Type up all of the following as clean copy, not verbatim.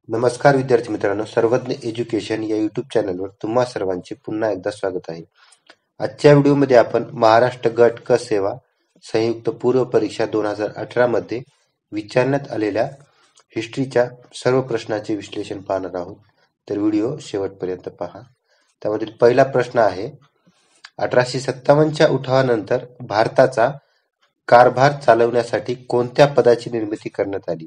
नमस्कार विद्यार्थी मित्रांनो, सर्वज्ञ एज्युकेशन या यूट्यूब चॅनलवर तुम्हा सर्वांचे पुन्हा एकदा स्वागत आहे. आजच्या व्हिडिओमध्ये आपण महाराष्ट्र गट क सेवा संयुक्त पूर्व परीक्षा 2018 मध्ये विचारण्यात आलेल्या हिस्ट्रीच्या सर्व प्रश्नांचे विश्लेषण पाहणार आहोत. तर व्हिडिओ शेवटपर्यंत पहा. त्यामधील पहिला प्रश्न आहे, 1857च्या उठावानंतर भारताचा कारभार चालवण्यासाठी कोणत्या पदाची निर्मिती करण्यात आली?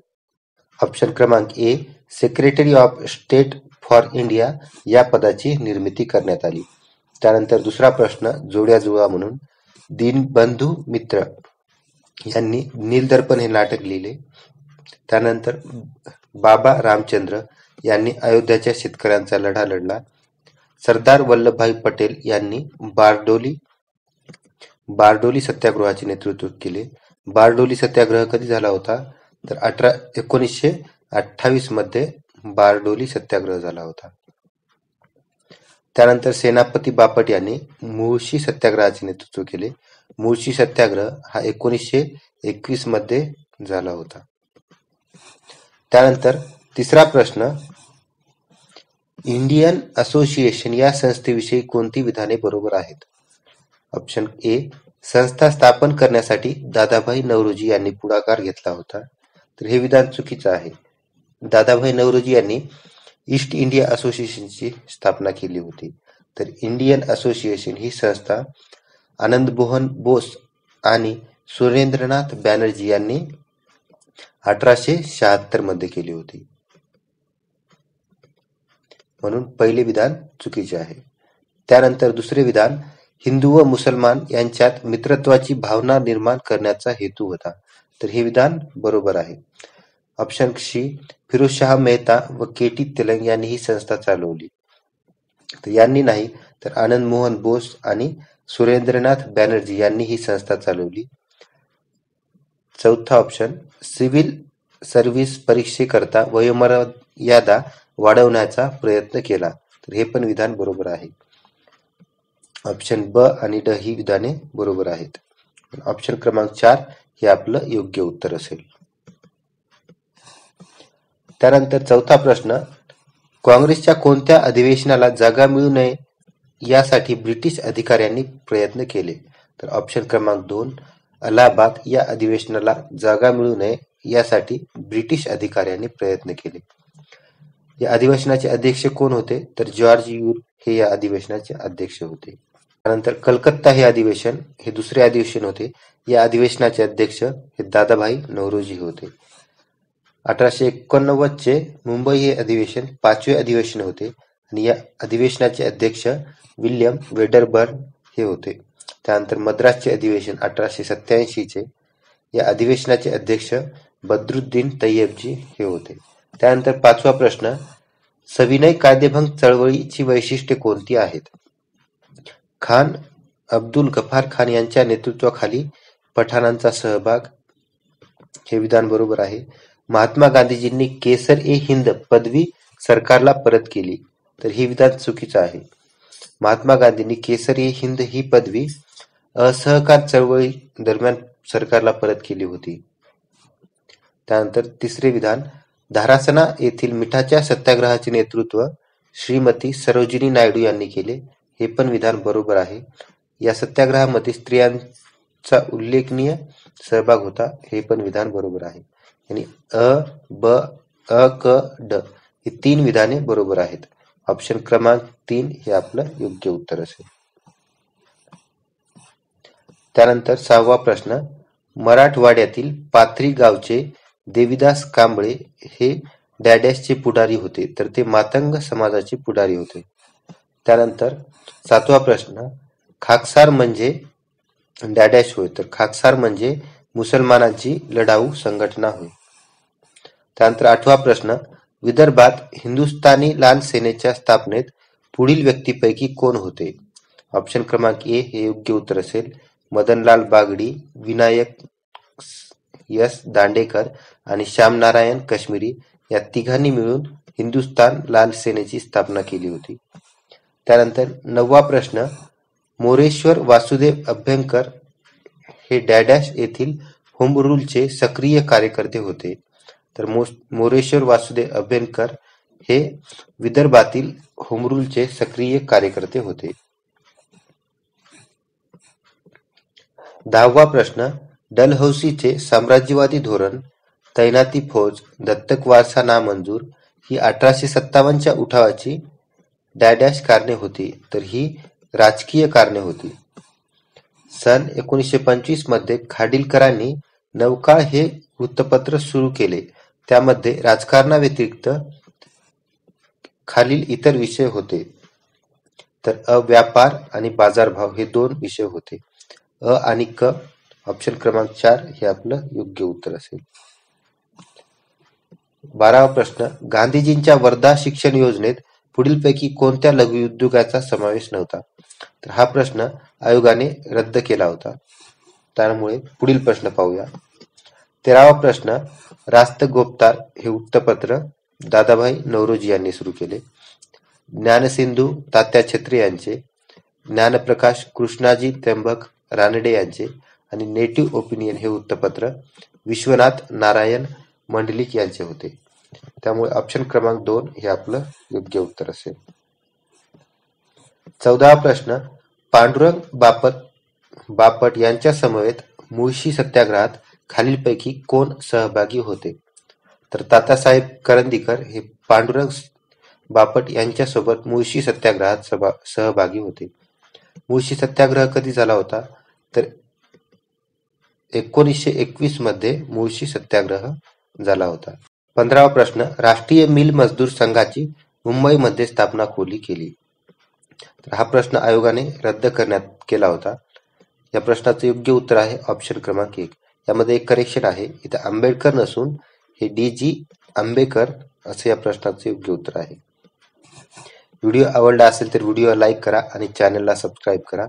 ऑप्शन क्रमांक A, secretary of state for India या पदाची निर्मिती करण्यात आली. त्यानंतर दुसरा प्रश्न, जोड्या जुळवा म्हणून दीनबंधू मित्र यांनी नीलदर्पण हे नाटक लिहिले. त्यानंतर बाबा रामचंद्र यांनी अयोध्याच्या शेतकऱ्यांचा लढा लढला. सरदार वल्लभभाई पटेल यांनी बारडोली सत्याग्रहाचे नेतृत्व केले. बारडोली सत्याग्रह कधी झाला होता? तर 1928 मध्ये बारडोली सत्याग्रह झाला होता. त्यानंतर सेनापती बापट यांनी मुळशी सत्याग्रहाचे नेतृत्व केले. मुळशी सत्याग्रह हा 1921 मध्ये झाला होता. त्यानंतर तिसरा प्रश्न, इंडियन असोसिएशन या संस्थेविषयी कोणती विधाने बरोबर आहेत? ऑप्शन ए, संस्था स्थापन करण्यासाठी दादाभाई नौरोजी यांनी पुढाकार घेतला होता. तर हे विधान चुकीचं आहे. दादाभाई नौरोजी यांनी ईस्ट इंडिया असोसिएशनची स्थापना केली होती. तर इंडियन असोसिएशन ही संस्था आनंदमोहन बोस आणि सुरेंद्रनाथ बॅनर्जी यांनी 1876 मध्ये केली होती. म्हणून पहिले विधान चुकीचे आहे. त्यानंतर दुसरे विधान, हिंदू व मुसलमान यांच्यात मित्रत्वाची भावना निर्माण करण्याचा हेतू होता. तर हे विधान बरोबर आहे. ऑप्शन सी, फिरोजशाह मेहता व के टी तेलंग यांनी ही संस्था चालवली. तर यांनी नाही, तर आनंद मोहन बोस आणि सुरेंद्रनाथ बॅनर्जी यांनी ही संस्था चालवली. चौथा ऑप्शन, सिव्हिल सर्व्हिस परीक्षेकरता वयोमर्यादा वाढवण्याचा प्रयत्न केला. तर हे पण विधान बरोबर आहे. ऑप्शन ब आणि ड ही विधाने बरोबर आहेत. ऑप्शन क्रमांक 4 हे आपलं योग्य उत्तर असेल. त्यानंतर चौथा प्रश्न, काँग्रेसच्या कोणत्या अधिवेशनाला जागा मिळू नये यासाठी ब्रिटिश अधिकाऱ्यांनी प्रयत्न केले? तर ऑप्शन क्रमांक 2, अलाहाबाद या अधिवेशनाला जागा मिळू नये यासाठी ब्रिटिश अधिकाऱ्यांनी प्रयत्न केले. या अधिवेशनाचे अध्यक्ष कोण होते? तर जॉर्ज यूल हे या अधिवेशनाचे अध्यक्ष होते. त्यानंतर कलकत्ता हे अधिवेशन हे दुसरे अधिवेशन होते. या अधिवेशनाचे अध्यक्ष हे दादाभाई नौरोजी होते. 1889 चे मुंबई हे अधिवेशन 5वे अधिवेशन होते आणि या अधिवेशनाचे अध्यक्ष विल्यम वेडरबर्न हे होते. त्यानंतर मद्रासचे अधिवेशन 1887 चे, या अधिवेशनाचे अध्यक्ष बद्रुद्दीन तय्यबजी हे होते. त्यानंतर पाचवा प्रश्न, सविनय कायदेभंग चळवळीची वैशिष्ट्ये कोणती आहेत? खान अब्दुल गफार खान यांच्या नेतृत्वाखाली पठाणांचा सहभाग, हे विधान बरोबर आहे. महात्मा गांधीजींनी केसर-ए-हिंद पदवी सरकारला परत केली. तर हे विधान चुकीचं आहे. महात्मा गांधींनी केसर-ए-हिंद ही पदवी असहकार चळवळी दरम्यान सरकारला परत केली होती. त्यानंतर तिसरे विधान, धारासणा येथील मिठाच्या सत्याग्रहाचे नेतृत्व श्रीमती सरोजिनी नायडू यांनी केले. हे पण विधान बरोबर आहे. या सत्याग्रहामध्ये स्त्रियांचा उल्लेखनीय सहभाग होता. हे पण विधान बरोबर आहे. आणि अ, ब, अ, क, ड ही 3 विधाने बरोबर आहेत. ऑप्शन क्रमांक 3 हे आपलं योग्य उत्तर असेल. त्यानंतर 6वा प्रश्न, मराठवाड्यातील पाथरी गावचे देवीदास कांबळे हे डॅडॅशचे पुढारी होते. तर ते मातंग समाजाचे पुढारी होते. त्यानंतर 7वा प्रश्न, खाकसार म्हणजे डॅडॅश होय. तर खाकसार म्हणजे मुसलमानांची लढाऊ संघटना होय. त्यानंतर 8वा प्रश्न, विदर्भात हिंदुस्थानी लाल सेनेच्या स्थापनेत पुढील व्यक्तीपैकी कोण होते? ऑप्शन क्रमांक ए हे योग्य उत्तर असेल. मदनलाल बागडी, विनायक एस दांडेकर आणि श्यामनारायण काश्मीरी या तिघांनी मिळून हिंदुस्थान लाल सेनेची स्थापना केली होती. त्यानंतर 9वा प्रश्न, मोरेश्वर वासुदेव अभ्यंकर हे डॅडॅश येथील होम रूलचे सक्रिय कार्यकर्ते होते. तर मोरेश्वर वासुदेव अभ्यंकर हे विदर्भातील होमरूलचे सक्रिय कार्यकर्ते होते. 10वा प्रश्न, डलहौसीचे साम्राज्यवादी धोरण, तैनाती फौज, दत्तक वारसा नामंजूर ही 1857च्या उठावाची डॅश कारणे होती. तर ही राजकीय कारणे होती. सन 1925 मध्ये खाडिलकरांनी नवकाळ हे वृत्तपत्र सुरू केले. त्यामध्ये राजकारणाव्यतिरिक्त खालील इतर विषय होते. तर व्यापार आणि बाजारभाव हे 2 विषय होते. आणि क ऑप्शन क्रमांक 4 हे आपलं योग्य उत्तर असेल. 12वा प्रश्न, गांधीजींच्या वर्धा शिक्षण योजनेत पुढीलपैकी कोणत्या लघुउद्योगाचा समावेश नव्हता? तर हा प्रश्न आयोगाने रद्द केला होता. त्यामुळे पुढील प्रश्न पाहूया. 13वा प्रश्न, रास्तगोपतार हे वृत्तपत्र दादाभाई नौरोजी यांनी सुरू केले. ज्ञानसिंधू तात्या छत्रे यांचे, ज्ञानप्रकाश कृष्णाजी त्र्यंबक रानडे यांचे आणि नेटिव्ह ओपिनियन हे वृत्तपत्र विश्वनाथ नारायण मंडलिक यांचे होते. त्यामुळे ऑप्शन क्रमांक 2 हे आपलं योग्य उत्तर असेल. 14वा प्रश्न, पांडुरंग बापट यांच्या समवेत मुळशी सत्याग्रहात खालीलपैकी कोण सहभागी होते? तर तात्यासाहेब करंदीकर हे पांडुरंग बापट यांच्यासोबत मुळशी सत्याग्रहात सहभागी होते. मुळशी सत्याग्रह कधी झाला होता? तर 1921 मध्ये मुळशी सत्याग्रह झाला होता. 15वा प्रश्न, राष्ट्रीय मिल मजदूर संघाची मुंबईमध्ये स्थापना कोणी केली? तर हा प्रश्न आयोगाने रद्द केला होता. या प्रश्नाचं योग्य उत्तर आहे ऑप्शन क्रमांक 1. यामध्ये एक करेक्शन आहे. इथे आंबेडकर नसून हे D.G. आंबेकर असं या प्रश्नाचं योग्य उत्तर आहे. व्हिडिओ आवडला असेल तर व्हिडिओ लाईक करा आणि चॅनलला सबस्क्राईब करा.